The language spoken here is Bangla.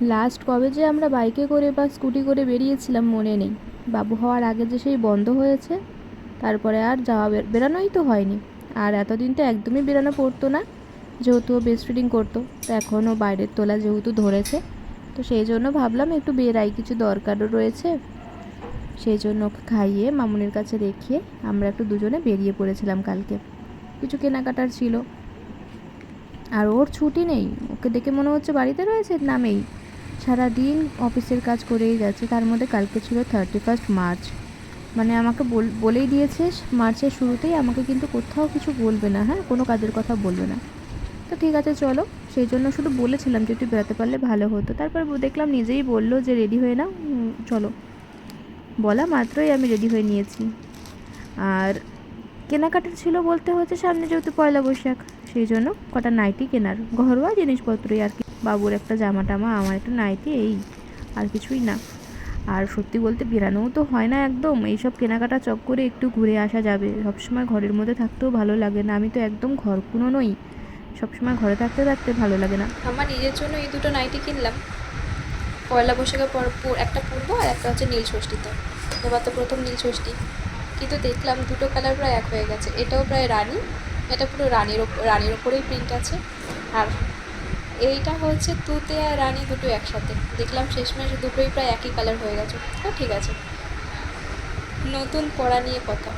লাস্ট কবে যে আমরা বাইকে করে বা স্কুটি করে বেরিয়েছিলাম মনে নেই। বাবু হওয়ার আগে যে সেই বন্ধ হয়েছে, তারপরে আর যাওয়া বেরানোই তো হয়নি। আর এতদিন তো একদমই বেরানো পড়তো না, যেহেতু ও ব্রেস্ট ফিডিং করতো। তো এখন ও বাইরের তোলা যেহেতু ধরেছে, তো সেই জন্য ভাবলাম একটু বেরাই, কিছু দরকারও রয়েছে। সেই জন্য ওকে খাইয়ে মামুনির কাছে রেখে আমরা একটু দুজনে বেরিয়ে পড়েছিলাম কালকে। কিছু কেনাকাটার ছিল। আর ওর ছুটি নেই, ওকে দেখে মনে হচ্ছে বাড়িতে রয়েছে নামেই। সারাদিন অফিসের কাজ করেই যাচ্ছে। তার মধ্যে কালকে ছিল 31 মার্চ। মানে আমাকে বলেই দিয়েছে মার্চের শুরুতেই আমাকে কিন্তু কোথাও কিছু বলবে না, হ্যাঁ, কোনো কাজের কথা বলবে না। তো ঠিক আছে চলো, সেই জন্য শুধু বলেছিলাম যে একটু বেরোতে পারলে ভালো হতো। তারপর দেখলাম নিজেই বললো যে রেডি হয়ে নাও, চলো। বলা মাত্রই আমি রেডি হয়ে নিয়েছি। আর কেনাকাটা ছিল বলতে হচ্ছে, সামনে যেহেতু পয়লা বৈশাখ, সেই জন্য কটা নাইটি কেনার, ঘরোয়া জিনিসপত্রই আর কি। বাবুর একটা জামা টামা, আমার একটা নাইটি, এই আর কিছুই না। আর সত্যি বলতে বেরানোও তো হয় না একদম। এইসব কেনাকাটা চক্করে একটু ঘুরে আসা যাবে, সবসময় ঘরের মধ্যে থাকতেও ভালো লাগে না। আমি তো একদম ঘরকুনো নই, সবসময় ঘরে থাকতে থাকতে ভালো লাগে না। আমার নিজের জন্য এই দুটো নাইটি কিনলাম, পয়লা বৈশাখের পর একটা পরবো আর একটা হচ্ছে নীল ষষ্ঠীতে। এবার তো প্রথম নীল ষষ্ঠী, কিন্তু দেখলাম দুটো কালার প্রায় এক হয়ে গেছে। এটাও প্রায় রানী, এটা পুরো রানীর ওপরেই প্রিন্ট আছে। আর এইটা হচ্ছে তুতে আর রানী দুটো একসাথে। দেখলাম শেষমেশ দুটোই প্রায় একই কালার হয়ে গেছে। তো ঠিক আছে, নতুন পড়া নিয়ে কথা।